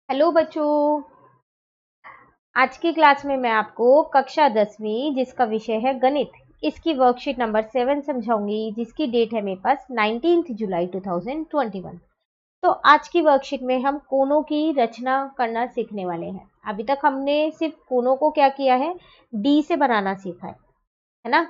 Hello बच्चों। आज की क्लास में मैं आपको कक्षा 10वीं जिसका विषय है गणित, इसकी वर्कशीट नंबर 7 समझाऊंगी, जिसकी डेट है मेरे पास 19 जुलाई 2021। तो आज की वर्कशीट में हम कोनों की रचना करना सीखने वाले हैं। अभी तक हमने सिर्फ कोनों को क्या किया है, डी से बनाना सीखा है ना।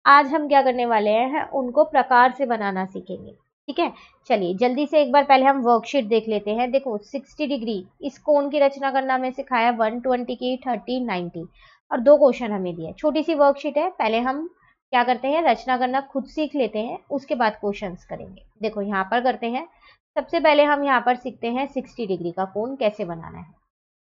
आज हम क्या करने वाले हैं, उनको प्रकार से बनाना सीखेंगे। ठीक है, चलिए जल्दी से एक बार पहले हम वर्कशीट देख लेते हैं। देखो 60 डिग्री इस कोण की रचना करना हमें सिखाया, 120 की, 30, 90 और दो क्वेश्चन हमें दिए। छोटी सी वर्कशीट है, पहले हम क्या करते हैं, रचना करना खुद सीख लेते हैं, उसके बाद क्वेश्चंस करेंगे। देखो यहाँ पर करते हैं। सबसे पहले हम यहाँ पर सीखते हैं 60 डिग्री का कोण कैसे बनाना है।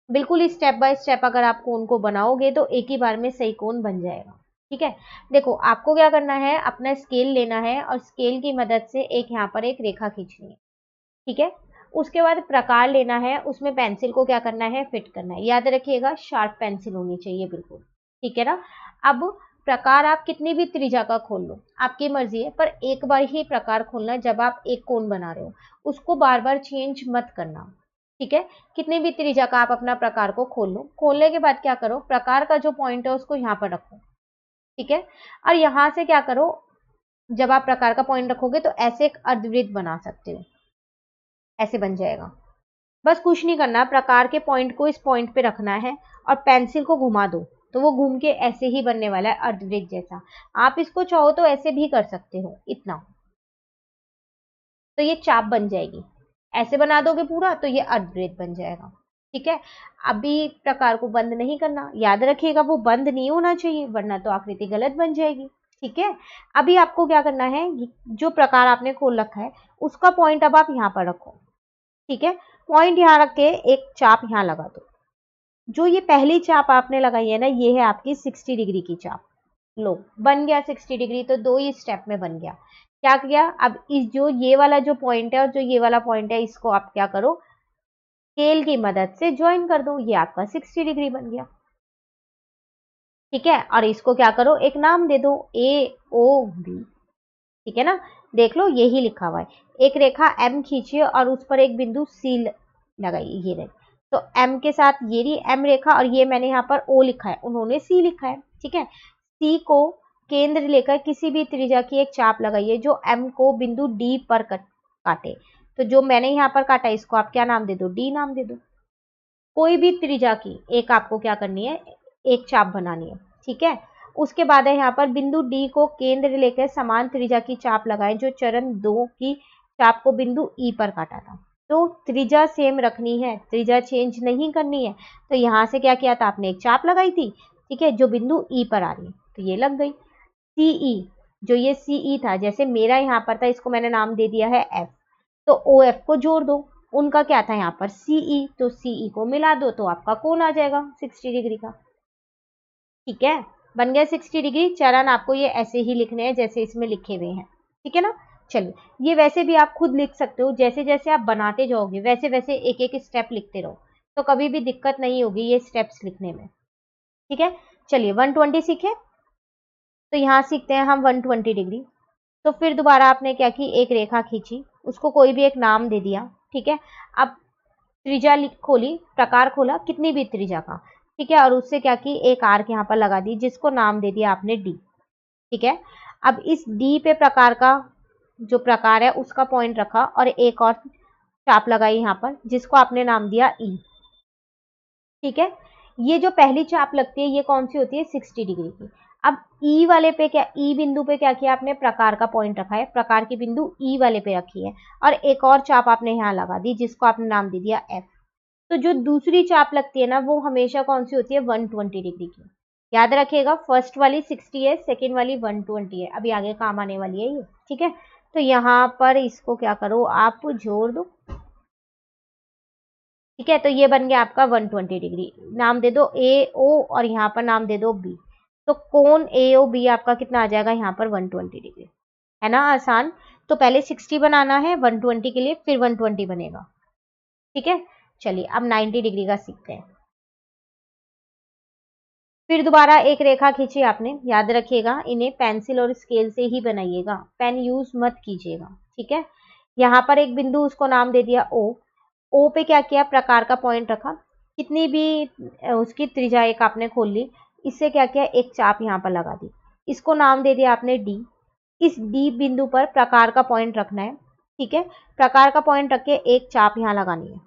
बिल्कुल स्टेप बाय स्टेप अगर आप कोण को बनाओगे तो एक ही बार में सही कोण बन जाएगा। ठीक है, देखो आपको क्या करना है, अपना स्केल लेना है और स्केल की मदद से एक यहाँ पर एक रेखा खींचनी है। ठीक है, उसके बाद प्रकार लेना है, उसमें पेंसिल को क्या करना है, फिट करना है। याद रखिएगा शार्प पेंसिल होनी चाहिए बिल्कुल। ठीक है ना। अब प्रकार आप कितनी भी त्रिज्या का खोल लो, आपकी मर्जी है, पर एक बार ही प्रकार खोलना जब आप एक कोण बना रहे हो, उसको बार बार चेंज मत करना। ठीक है, कितनी भी त्रिज्या का आप अपना प्रकार को खोल लो। खोलने के बाद क्या करो, प्रकार का जो पॉइंट है उसको यहाँ पर रखो। ठीक है, और यहां से क्या करो, जब आप प्रकार का पॉइंट रखोगे तो ऐसे एक अर्धवृत्त बना सकते हो, ऐसे बन जाएगा। बस कुछ नहीं करना, प्रकार के पॉइंट को इस पॉइंट पे रखना है और पेंसिल को घुमा दो तो वो घूम के ऐसे ही बनने वाला है, अर्धवृत्त जैसा। आप इसको चाहो तो ऐसे भी कर सकते हो, इतना तो ये चाप बन जाएगी। ऐसे बना दोगे पूरा तो ये अर्धवृत्त बन जाएगा। ठीक है, अभी प्रकार को बंद नहीं करना, याद रखिएगा वो बंद नहीं होना चाहिए वरना तो आकृति गलत बन जाएगी। ठीक है, अभी आपको क्या करना है, जो प्रकार आपने खोल रखा है उसका पॉइंट अब आप यहाँ पर रखो। ठीक है, पॉइंट यहाँ रख के एक चाप यहाँ लगा दो। जो ये पहली चाप आपने लगाई है ना, ये है आपकी 60 डिग्री की चाप। लो बन गया 60 डिग्री, तो दो ही स्टेप में बन गया। क्या किया, अब इस जो ये वाला जो पॉइंट है और जो ये वाला पॉइंट है, इसको आप क्या करो, स्केल की मदद से ज्वाइन कर दो, ये आपका 60 डिग्री बन गया। ठीक है, और इसको क्या करो, एक नाम दे दो, ए ओ बी। ठीक है ना, देख लो यही लिखा हुआ है। एक रेखा एम खींचिए और उस पर एक बिंदु सी लगाइए, ये रहे। तो एम के साथ ये रही एम रेखा और ये मैंने यहाँ पर ओ लिखा है, उन्होंने सी लिखा है। ठीक है, सी को केंद्र लेकर किसी भी त्रिज्या की एक चाप लगाइए जो एम को बिंदु डी पर काटे। तो जो मैंने यहाँ पर काटा इसको आप क्या नाम दे दो, डी नाम दे दो। कोई भी त्रिज्या की एक आपको क्या करनी है, एक चाप बनानी है। ठीक है, उसके बाद है यहाँ पर बिंदु डी को केंद्र लेकर समान त्रिज्या की चाप लगाए जो चरण 2 की चाप को बिंदु ई पर काटा था। तो त्रिज्या सेम रखनी है, त्रिज्या चेंज नहीं करनी है। तो यहाँ से क्या किया था आपने, एक चाप लगाई थी। ठीक है, जो बिंदु ई पर आ रही है तो ये लग गई। सीई, जो ये सीई था, जैसे मेरा यहाँ पर था, इसको मैंने नाम दे दिया है एफ, तो ओ एफ को जोड़ दो। उनका क्या था यहाँ पर सीई, तो सीई को मिला दो तो आपका कोण आ जाएगा 60 डिग्री का। ठीक है, बन गया 60 डिग्री। चरण आपको ये ऐसे ही लिखने हैं जैसे इसमें लिखे हुए हैं। ठीक है ना, चलिए ये वैसे भी आप खुद लिख सकते हो, जैसे जैसे आप बनाते जाओगे वैसे वैसे एक एक स्टेप लिखते रहो, तो कभी भी दिक्कत नहीं होगी ये स्टेप्स लिखने में। ठीक है, चलिए 120 सीखे, तो यहाँ सीखते हैं हम 120 डिग्री। तो फिर दोबारा आपने क्या की, एक रेखा खींची, उसको कोई भी एक नाम दे दिया। ठीक है, अब त्रिज्या खोली, प्रकार खोला कितनी भी त्रिज्या का। ठीक है, और उससे क्या की, एक आर्क यहाँ पर लगा दी जिसको नाम दे दिया आपने डी। ठीक है, अब इस डी पे प्रकार का जो प्रकार है उसका पॉइंट रखा और एक और चाप लगाई यहाँ पर जिसको आपने नाम दिया ई। ठीक है, ये जो पहली चाप लगती है ये कौन सी होती है, 60 डिग्री की। अब ई वाले पे क्या, ई बिंदु पे क्या किया आपने, प्रकार का पॉइंट रखा है, प्रकार की बिंदु ई वाले पे रखी है और एक और चाप आपने यहाँ लगा दी जिसको आपने नाम दे दिया एफ। तो जो दूसरी चाप लगती है ना वो हमेशा कौन सी होती है, 120 डिग्री की। याद रखिएगा, फर्स्ट वाली 60 है, सेकेंड वाली 120 है, अभी आगे काम आने वाली है ये। ठीक है, तो यहाँ पर इसको क्या करो, आप जोड़ दो। ठीक है, तो ये बन गया आपका 120 डिग्री। नाम दे दो ए ओ और यहाँ पर नाम दे दो बी। तो कोण ए ओ बी आपका कितना आ जाएगा यहाँ पर, 120 डिग्री। है ना आसान। तो पहले 60 बनाना है 120 के लिए, फिर 120 बनेगा। ठीक है, चलिए अब 90 डिग्री का सीखते हैं। फिर दोबारा एक रेखा खींची आपने, याद रखिएगा इन्हें पेंसिल और स्केल से ही बनाइएगा, पेन यूज मत कीजिएगा। ठीक है, यहाँ पर एक बिंदु उसको नाम दे दिया ओ। ओ पे क्या किया, प्रकार का पॉइंट रखा, कितनी भी उसकी त्रिज्या एक आपने खोल ली, इससे क्या किया, एक चाप यहाँ पर लगा दी, इसको नाम दे दिया आपने डी। इस डी बिंदु पर प्रकार का पॉइंट रखना है, ठीक है। प्रकार का पॉइंट रख के एक चाप यहाँ लगानी है,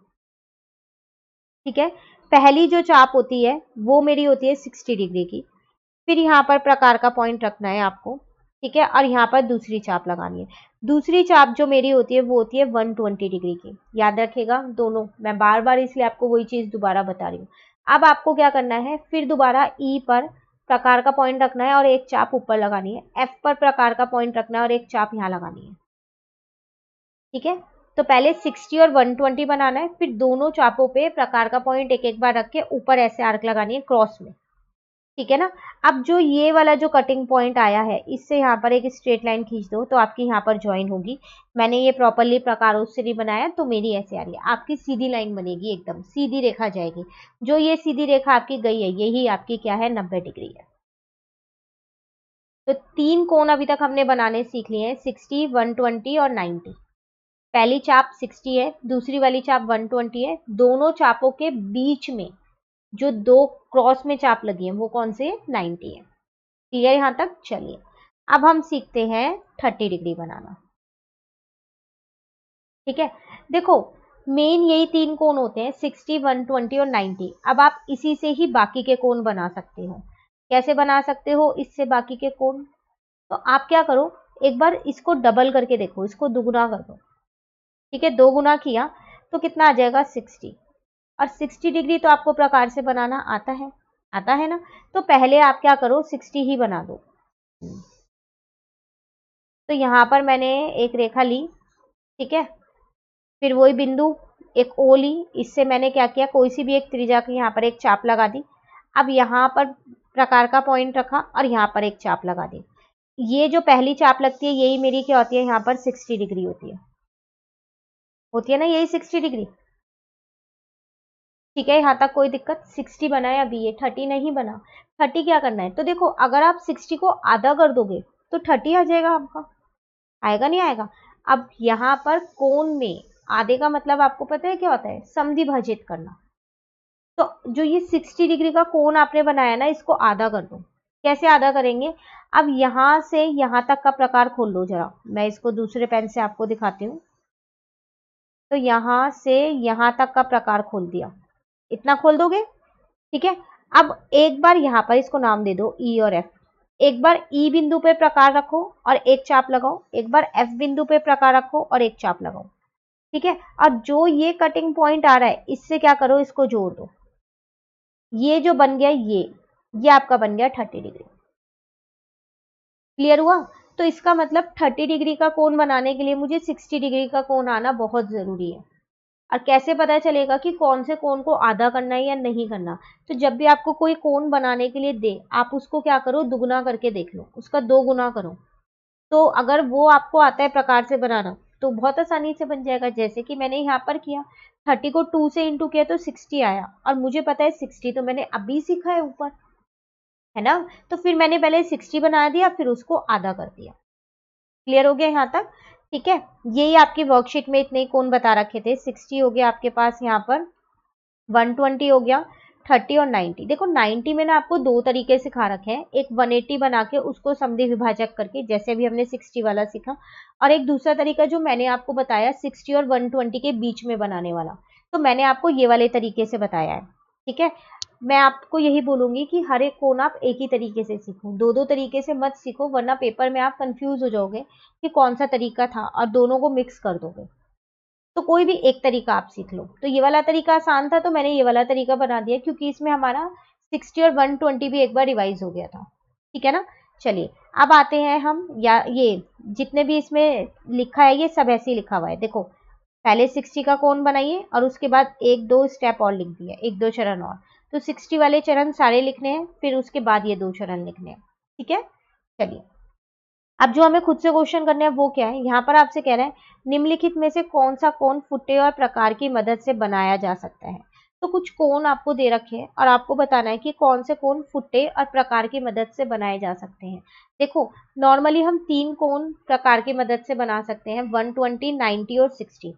ठीक है। पहली जो चाप होती है वो मेरी होती है 60 डिग्री की, फिर यहाँ पर प्रकार का पॉइंट रखना है आपको, ठीक है, और यहाँ पर दूसरी चाप लगानी है। दूसरी चाप जो मेरी होती है वो होती है 120 डिग्री की, याद रखेगा दोनों, मैं बार बार इसलिए आपको वही चीज दोबारा बता रही हूँ। अब आपको क्या करना है, फिर दोबारा ई पर प्रकार का पॉइंट रखना है और एक चाप ऊपर लगानी है, एफ पर प्रकार का पॉइंट रखना है और एक चाप यहाँ लगानी है, ठीक है। तो पहले 60 और 120 बनाना है, फिर दोनों चापों पे प्रकार का पॉइंट एक एक बार रख के ऊपर ऐसे आर्क लगानी है क्रॉस में, ठीक है ना। अब जो ये वाला जो कटिंग पॉइंट आया है, इससे यहाँ पर एक स्ट्रेट लाइन खींच दो तो आपकी यहाँ पर ज्वाइन होगी। मैंने ये प्रॉपरली प्रकारों से नहीं बनाया तो मेरी ऐसे आ रही है, आपकी सीधी लाइन बनेगी, एकदम सीधी रेखा जाएगी। जो ये सीधी रेखा आपकी गई है यही आपकी क्या है, 90 डिग्री है। तो 3 कोण अभी तक हमने बनाने सीख लिए हैं, 60, 120 और 90। पहली चाप 60 है, दूसरी वाली चाप 120 है, दोनों चापों के बीच में जो दो क्रॉस में चाप लगी है वो कौन से है, 90 है। क्लियर यहां तक, चलिए अब हम सीखते हैं 30 डिग्री बनाना, ठीक है। देखो मेन यही 3 कोण होते हैं, 60, 120 और 90। अब आप इसी से ही बाकी के कोण बना सकते हो। कैसे बना सकते हो इससे बाकी के कोण, तो आप क्या करो, एक बार इसको डबल करके देखो, इसको दुगुना कर दो, ठीक है। 2 गुना किया तो कितना आ जाएगा, 60। और 60 डिग्री तो आपको प्रकार से बनाना आता है, आता है ना। तो पहले आप क्या करो, 60 ही बना दो। तो यहां पर मैंने एक रेखा ली, ठीक है, फिर वही बिंदु एक ओ ली, इससे मैंने क्या किया, कोई सी भी एक त्रिज्या की यहाँ पर एक चाप लगा दी। अब यहाँ पर प्रकार का पॉइंट रखा और यहाँ पर एक चाप लगा दी। ये जो पहली चाप लगती है यही मेरी क्या होती है, यहाँ पर 60 डिग्री होती है ना, यही 60 डिग्री, ठीक है। यहाँ तक कोई दिक्कत, 60 बना है, अभी ये 30 नहीं बना। 30 क्या करना है, तो देखो अगर आप 60 को आधा कर दोगे तो 30 आ जाएगा आपका, आएगा नहीं आएगा। अब यहाँ पर कोण में आधे का मतलब आपको पता है क्या होता है, समद्विभाजित करना। तो जो ये 60 डिग्री का कोण आपने बनाया ना, इसको आधा कर दो। कैसे आधा करेंगे, अब यहां से यहां तक का प्रकार खोल लो जरा, मैं इसको दूसरे पेन से आपको दिखाती हूँ। तो यहां से यहां तक का प्रकार खोल दिया, इतना खोल दोगे, ठीक है। अब एक बार यहाँ पर इसको नाम दे दो ई और एफ। एक बार ई बिंदु पे प्रकार रखो और एक चाप लगाओ, एक बार एफ बिंदु पे प्रकार रखो और एक चाप लगाओ, ठीक है। और जो ये कटिंग पॉइंट आ रहा है इससे क्या करो, इसको जोड़ दो। ये जो बन गया ये आपका बन गया 30 डिग्री। क्लियर हुआ। तो इसका मतलब 30 डिग्री का कोण बनाने के लिए मुझे 60 डिग्री का कोण आना बहुत जरूरी है। और कैसे पता चलेगा कि कौन से कोण को आधा करना है या नहीं करना, तो जब भी आपको कोई कोण बनाने के लिए दे, आप उसको क्या करो, दुगुना करके देख लो, उसका 2 गुना करो। तो अगर वो आपको आता है प्रकार से बनाना तो बहुत आसानी से बन जाएगा, जैसे कि मैंने यहाँ पर किया, 30 को 2 से इंटू किया तो 60 आया, और मुझे पता है 60 तो मैंने अभी सीखा है ऊपर, है ना। तो फिर मैंने पहले 60 बना दिया, फिर उसको आधा कर दिया। क्लियर हो गया यहाँ तक, ठीक है। यही आपकी वर्कशीट में इतने कोण बता रखे थे, 60 हो गया आपके पास, यहाँ पर 120 हो गया, 30 और 90। देखो 90 में ना आपको 2 तरीके सिखा रखे हैं, एक 180 बना के उसको समद्वि विभाजक करके, जैसे भी हमने 60 वाला सीखा, और एक दूसरा तरीका जो मैंने आपको बताया 60 और 120 के बीच में बनाने वाला, तो मैंने आपको ये वाले तरीके से बताया है, ठीक है। मैं आपको यही बोलूंगी कि हर एक कोण आप एक ही तरीके से सीखो, 2 तरीके से मत सीखो, वरना पेपर में आप कंफ्यूज हो जाओगे कि कौन सा तरीका था और दोनों को मिक्स कर दोगे। तो कोई भी एक तरीका आप सीख लो। तो ये वाला तरीका आसान था तो मैंने ये वाला तरीका बना दिया, क्योंकि इसमें हमारा 60 और 120 भी एक बार रिवाइज हो गया था, ठीक है ना। चलिए अब आते हैं हम, या ये जितने भी इसमें लिखा है ये सब ऐसे ही लिखा हुआ है। देखो पहले 60 का कोण बनाइए और उसके बाद 1-2 स्टेप और लिख दिया, 1-2 चरण और। तो 60 वाले चरण सारे लिखने हैं, फिर उसके बाद ये 2 चरण लिखने हैं, ठीक है। चलिए अब जो हमें खुद से क्वेश्चन करने हैं वो क्या है, यहाँ पर आपसे कह रहे हैं निम्नलिखित में से कौन सा कोण फुट्टे और प्रकार की मदद से बनाया जा सकता है। तो कुछ कोण आपको दे रखे हैं और आपको बताना है कि कौन से कोण फुट्टे और प्रकार की मदद से बनाए जा सकते हैं। देखो नॉर्मली हम 3 कोण प्रकार की मदद से बना सकते हैं, 120, 90 और 60।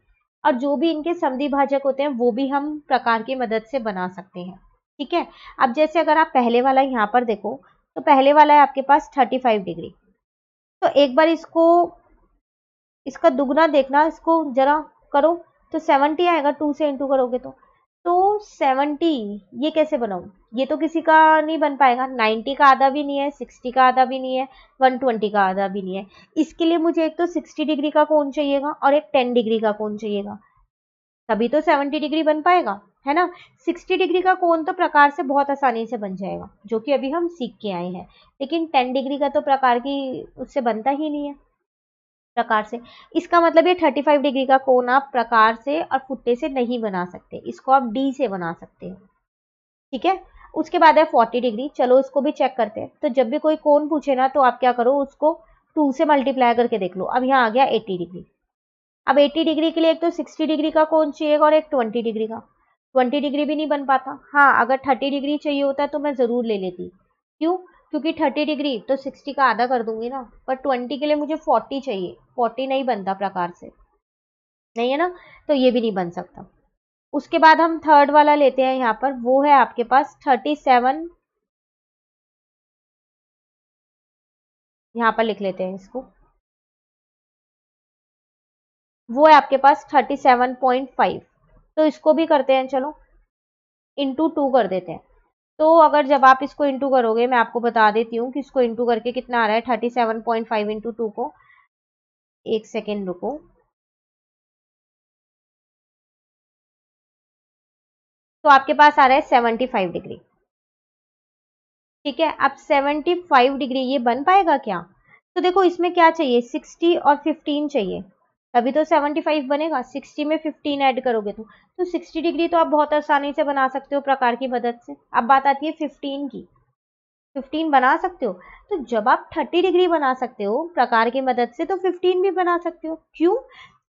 और जो भी इनके समद्विभाजक होते हैं वो भी हम प्रकार की मदद से बना सकते हैं। ठीक है, अब जैसे अगर आप पहले वाला यहाँ पर देखो, तो पहले वाला है आपके पास 35 डिग्री। तो एक बार इसका दुगना देखना, इसको जरा करो तो 70 आएगा, 2 से इंटू करोगे तो 70 ये कैसे बनाऊं? ये तो किसी का नहीं बन पाएगा, 90 का आधा भी नहीं है, 60 का आधा भी नहीं है, 120 का आधा भी नहीं है। इसके लिए मुझे एक तो 60 डिग्री का कोण चाहिएगा और एक 10 डिग्री का कोण चाहिएगा, तभी तो 70 डिग्री बन पाएगा, है ना। 60 डिग्री का कोण तो प्रकार से बहुत आसानी से बन जाएगा, जो कि अभी हम सीख के आए हैं, लेकिन 10 डिग्री का तो प्रकार की उससे बनता ही नहीं है प्रकार से। इसका मतलब ये 35 डिग्री का कोण आप प्रकार से और फुट्टे से नहीं बना सकते, इसको आप डी से बना सकते हैं। ठीक है, उसके बाद है 40 डिग्री। चलो इसको भी चेक करते हैं। तो जब भी कोई कोण पूछे ना, तो आप क्या करो, उसको 2 से मल्टीप्लाई करके देख लो। अब यहाँ आ गया 80 डिग्री। अब 80 डिग्री के लिए एक तो 60 डिग्री का कोण चाहिएगा और एक 20 डिग्री का। 20 डिग्री भी नहीं बन पाता। हाँ, अगर 30 डिग्री चाहिए होता तो मैं जरूर ले लेती। क्यों? क्योंकि 30 डिग्री तो 60 का आधा कर दूंगी ना, पर 20 के लिए मुझे 40 चाहिए। 40 नहीं बनता प्रकार से, नहीं है ना, तो ये भी नहीं बन सकता। उसके बाद हम थर्ड वाला लेते हैं यहाँ पर, वो है आपके पास 37, यहाँ पर लिख लेते हैं इसको, वो है आपके पास 37.5। तो इसको भी करते हैं, चलो इंटू 2 कर देते हैं। तो अगर जब आप इसको इंटू करोगे, मैं आपको बता देती हूँ कि इसको इंटू करके कितना आ रहा है, 37.5 इंटू 2 को, एक सेकेंड रुको, तो आपके पास आ रहा है 75 डिग्री। ठीक है, अब 75 डिग्री ये बन पाएगा क्या? तो देखो इसमें क्या चाहिए, 60 और 15 चाहिए, तभी तो 75 बनेगा। 60 में 15 ऐड करोगे तो 60 डिग्री तो आप बहुत आसानी से बना सकते हो प्रकार की मदद से। अब बात आती है 15 की, 15 बना सकते हो। तो जब आप 30 डिग्री बना सकते हो प्रकार की मदद से, तो 15 भी बना सकते हो। क्यों?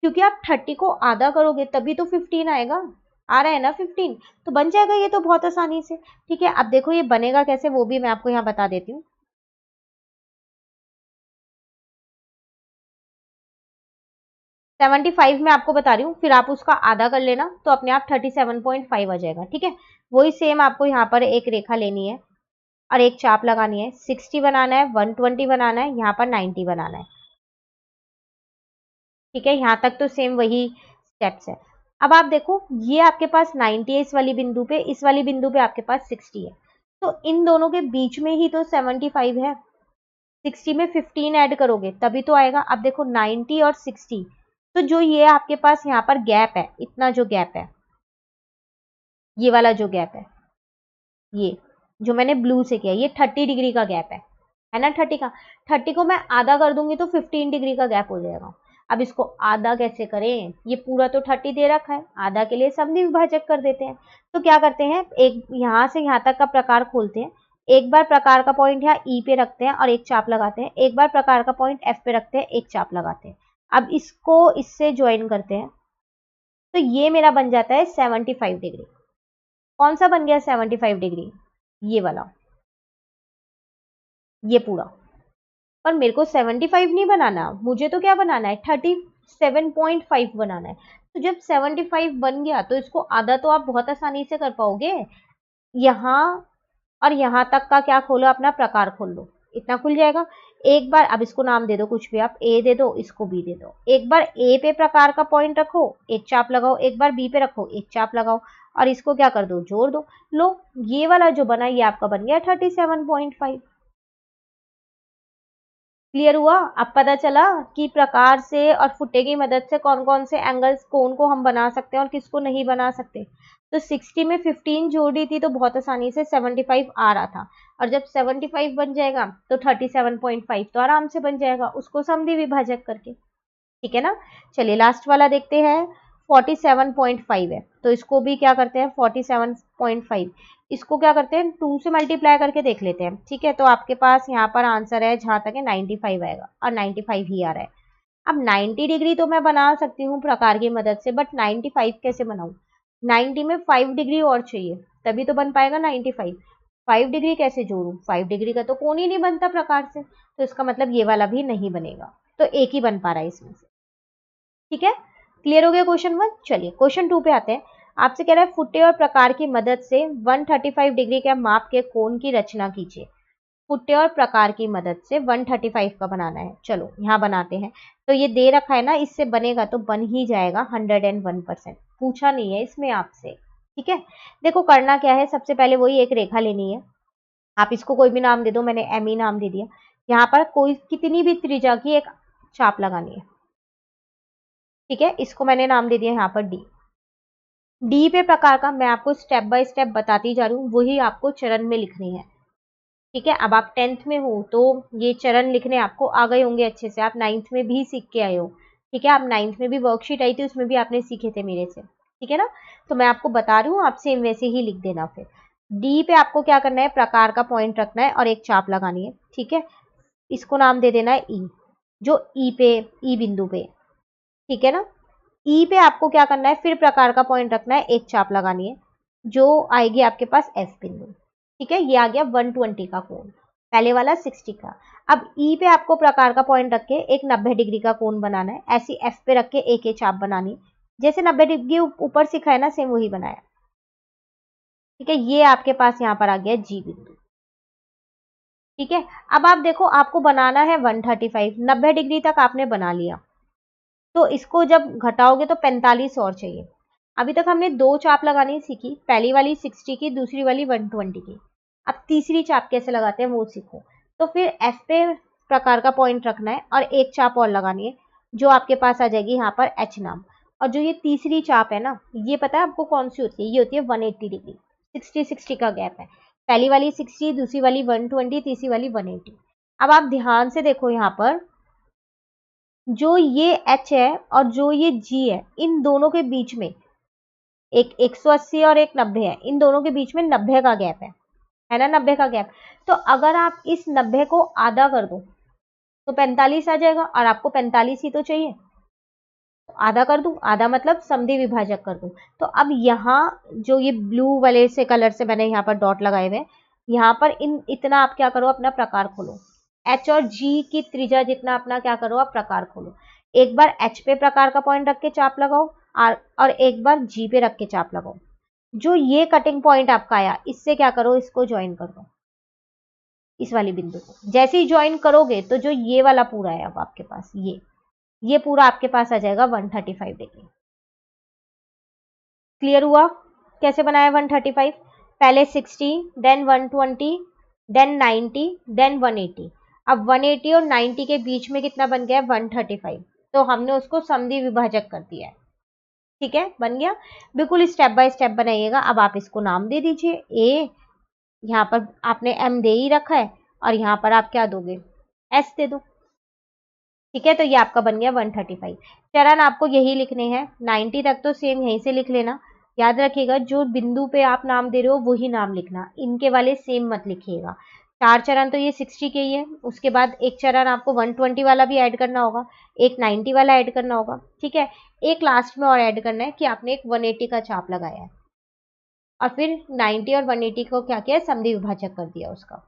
क्योंकि आप 30 को आधा करोगे तभी तो 15 आएगा। आ रहा है ना 15, तो बन जाएगा ये तो बहुत आसानी से। ठीक है, अब देखो ये बनेगा कैसे, वो भी मैं आपको यहाँ बता देती हूँ। 75 मैं आपको बता रही हूँ, फिर आप उसका आधा कर लेना, तो अपने आप 37.5 आ जाएगा। ठीक है, वही सेम आपको यहाँ पर एक रेखा लेनी है और एक चाप लगानी है। 60 बनाना है, 120 बनाना है, यहाँ पर 90 बनाना है। ठीक है, यहाँ तक तो सेम वही स्टेप्स है। अब आप देखो, ये आपके पास 90 है इस वाली बिंदु पे, इस वाली बिंदु पे आपके पास 60 है, तो इन दोनों के बीच में ही तो 75 है। 60 में 15 ऐड करोगे तभी तो आएगा। अब देखो 90 और 60, तो जो ये आपके पास यहाँ पर गैप है, इतना जो गैप है, ये वाला जो गैप ये जो मैंने ब्लू से किया, ये 30 डिग्री का गैप है ना, 30 का। 30 को मैं आधा कर दूंगी तो 15 डिग्री का गैप हो जाएगा। अब इसको आधा कैसे करें, ये पूरा तो 30 दे रखा है, आधा के लिए समद्वि विभाजक कर देते हैं। तो क्या करते हैं, एक यहाँ से यहाँ तक का प्रकार खोलते हैं, एक बार प्रकार का पॉइंट यहाँ ई पे रखते हैं और एक चाप लगाते हैं, एक बार प्रकार का पॉइंट एफ पे रखते हैं, एक चाप लगाते हैं। अब इसको इससे ज्वाइन करते हैं, तो ये मेरा बन जाता है 75 डिग्री। कौन सा बन गया 75 डिग्री? ये वाला, ये पूरा। पर मेरे को 75 नहीं बनाना, मुझे तो क्या बनाना है, 37.5 बनाना है। तो जब 75 बन गया तो इसको आधा तो आप बहुत आसानी से कर पाओगे। यहाँ और यहाँ तक का क्या खोलो, अपना प्रकार खोल लो, इतना खुल जाएगा। एक बार अब इसको नाम दे दो कुछ भी, आप ए दे दो, इसको बी दे दो। एक बार ए पे प्रकार का पॉइंट रखो, एक चाप लगाओ, एक बार बी पे रखो, एक चाप लगाओ, और इसको क्या कर दो, जोड़ दो। लो, ये वाला जो बना ये आपका बन गया 37.5। क्लियर हुआ? अब पता चला कि प्रकार से और फुट्टे की मदद से कौन कौन से एंगल्स कोण को हम बना सकते हैं और किसको नहीं बना सकते। तो 60 में 15 जोड़ी थी तो बहुत आसानी से 75 आ रहा था, और जब 75 बन जाएगा तो 37.5 तो आराम से बन जाएगा, उसको समद्वि विभाजक करके। ठीक है ना। चलिए लास्ट वाला देखते हैं, 47.5 है, तो इसको भी क्या करते हैं, 47.5, इसको क्या करते हैं 2 से मल्टीप्लाई करके देख लेते हैं। ठीक है, तो आपके पास यहाँ पर आंसर है जहां तक है 95 आएगा, और 95 ही आ रहा है। अब 90 डिग्री तो मैं बना सकती हूँ प्रकार की मदद से, बट 95 कैसे बनाऊं? 90 में 5 डिग्री और चाहिए, तभी तो बन पाएगा 95। 5 डिग्री कैसे जोड़ू, 5 डिग्री का तो कोण ही नहीं बनता प्रकार से, तो इसका मतलब ये वाला भी नहीं बनेगा, तो एक ही बन पा रहा है इसमें से। ठीक है, क्लियर हो गया क्वेश्चन 1। चलिए क्वेश्चन 2 पे आते हैं। आपसे कह रहा है फुट्टे और प्रकार की मदद से 135 डिग्री के माप के कोण की रचना कीजिए। फुट्टे और प्रकार की मदद से 135 का बनाना है। चलो यहाँ बनाते हैं। तो ये दे रखा है ना, इससे बनेगा तो बन ही जाएगा 101%। पूछा नहीं है इसमें आपसे, ठीक है। देखो करना क्या है, सबसे पहले वही एक रेखा लेनी है। आप इसको कोई भी नाम दे दो, मैंने एम ही नाम दे दिया। यहाँ पर कोई कितनी भी त्रिज्या की एक चाप लगानी है, ठीक है। इसको मैंने नाम दे दिया यहाँ पर डी। डी पे प्रकार का मैं आपको स्टेप बाय स्टेप बताती जा रही हूँ, वही आपको चरण में लिखनी है, ठीक है। अब आप 10th में हो तो ये चरण लिखने आपको आ गए होंगे अच्छे से। आप 9th में भी सीख के आए हो, ठीक है। आप 9th में भी वर्कशीट आई थी, उसमें भी आपने सीखे थे मेरे से, ठीक है ना। तो मैं आपको बता रही हूँ, आप सेम वैसे ही लिख देना। फिर डी पे आपको क्या करना है, प्रकार का पॉइंट रखना है और एक चाप लगानी है, ठीक है। इसको नाम दे देना है ई, जो ई पे, ई बिंदु पे, ठीक है ना। ई पे आपको क्या करना है, फिर प्रकार का पॉइंट रखना है, एक चाप लगानी है, जो आएगी आपके पास एफ बिंदु, ठीक है। ये आ गया 120 का कोण, पहले वाला 60 का। अब ई पे आपको प्रकार का पॉइंट रख के एक 90 डिग्री का कोण बनाना है। ऐसी एफ पे रख के एक चाप बनानी, जैसे 90 डिग्री ऊपर सिखाया ना, सेम वही बनाया, ठीक है। ये आपके पास यहाँ पर आ गया जी बिंदु, ठीक है। अब आप देखो, आपको बनाना है 135, 90 डिग्री तक आपने बना लिया, तो इसको जब घटाओगे तो 45 और चाहिए। अभी तक हमने दो चाप लगानी सीखी, पहली वाली 60 की, दूसरी वाली 120 की। अब तीसरी चाप कैसे लगाते हैं वो सीखो। तो फिर एफ पे प्रकार का पॉइंट रखना है और एक चाप और लगानी है, जो आपके पास आ जाएगी यहाँ पर एच नाम। और जो ये तीसरी चाप है ना, ये पता है आपको कौन सी होती है, ये होती है 180 डिग्री। 60 का गैप है, पहली वाली 60, दूसरी वाली 120, तीसरी वाली 180। अब आप ध्यान से देखो, यहाँ पर जो ये एच है और जो ये जी है, इन दोनों के बीच में एक 180 और एक 90 है, इन दोनों के बीच में 90 का गैप है ना, 90 का गैप। तो अगर आप इस 90 को आधा कर दो तो 45 आ जाएगा, और आपको 45 ही तो चाहिए, तो आधा कर दूं, आधा मतलब समद्वि विभाजक कर दूं। तो अब यहाँ जो ये ब्लू वाले से कलर से मैंने यहाँ पर डॉट लगाए हुए, यहाँ पर इतना आप क्या करो, अपना प्रकार खोलो। एच और जी की त्रिज्या जितना अपना क्या करो, आप प्रकार खोलो। एक बार एच पे प्रकार का पॉइंट रख के चाप लगाओ, और एक बार जी पे रख के चाप लगाओ। जो ये कटिंग पॉइंट आपका आया, इससे क्या करो, इसको ज्वाइन कर दो, इस वाली बिंदु को। जैसे ही ज्वाइन करोगे तो जो ये वाला पूरा है अब आपके पास, ये पूरा आपके पास आ जाएगा 135 डिग्री। क्लियर हुआ कैसे बनाया 135? पहले 60, देन 120, देन 90, देन 180। अब 180 और 90 के बीच में कितना बन गया, 135। तो हमने उसको समद्वि विभाजक कर दिया है, ठीक है, बन गया। बिल्कुल स्टेप बाय स्टेप बनाइएगा। अब आप इसको नाम दे दीजिए ए, यहाँ पर आपने एम दे ही रखा है, और यहाँ पर आप क्या दोगे, एस दे दो, ठीक है। तो ये आपका बन गया 135। चरण आपको यही लिखने हैं, 90 तक तो सेम यहीं से लिख लेना। याद रखिएगा, जो बिंदु पे आप नाम दे रहे हो वही नाम लिखना, इनके वाले सेम मत लिखिएगा। 4 चरण तो ये 60 के ही है, उसके बाद एक चरण आपको 120 वाला भी ऐड करना होगा, एक 90 वाला ऐड करना होगा, ठीक है। एक लास्ट में और ऐड करना है कि आपने एक 180 का चाप लगाया है, और फिर 90 और 180 को क्या किया, समद्वि विभाजक कर दिया उसका,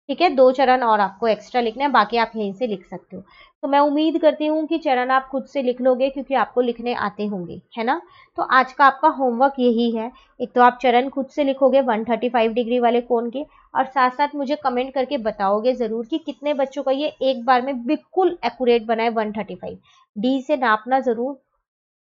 ठीक है। 2 चरण और आपको एक्स्ट्रा लिखना है, बाकी आप यहीं से लिख सकते हो। तो मैं उम्मीद करती हूँ कि चरण आप खुद से लिख लोगे, क्योंकि आपको लिखने आते होंगे, है ना। तो आज का आपका होमवर्क यही है। एक तो आप चरण खुद से लिखोगे 135 डिग्री वाले कोण के, और साथ साथ मुझे कमेंट करके बताओगे जरूर कि कितने बच्चों का ये एक बार में बिल्कुल एक्यूरेट बना है 135। डी से नापना जरूर,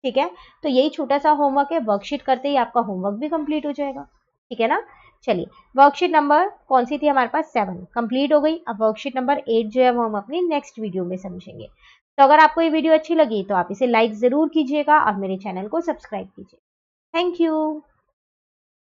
ठीक है। तो यही छोटा सा होमवर्क है, वर्कशीट करते ही आपका होमवर्क भी कंप्लीट हो जाएगा, ठीक है ना। चलिए, वर्कशीट नंबर कौन सी थी हमारे पास, 7 कंप्लीट हो गई। अब वर्कशीट नंबर 8 जो है वो हम अपनी नेक्स्ट वीडियो में समझेंगे। तो अगर आपको ये वीडियो अच्छी लगी तो आप इसे लाइक जरूर कीजिएगा और मेरे चैनल को सब्सक्राइब कीजिए। Thank you.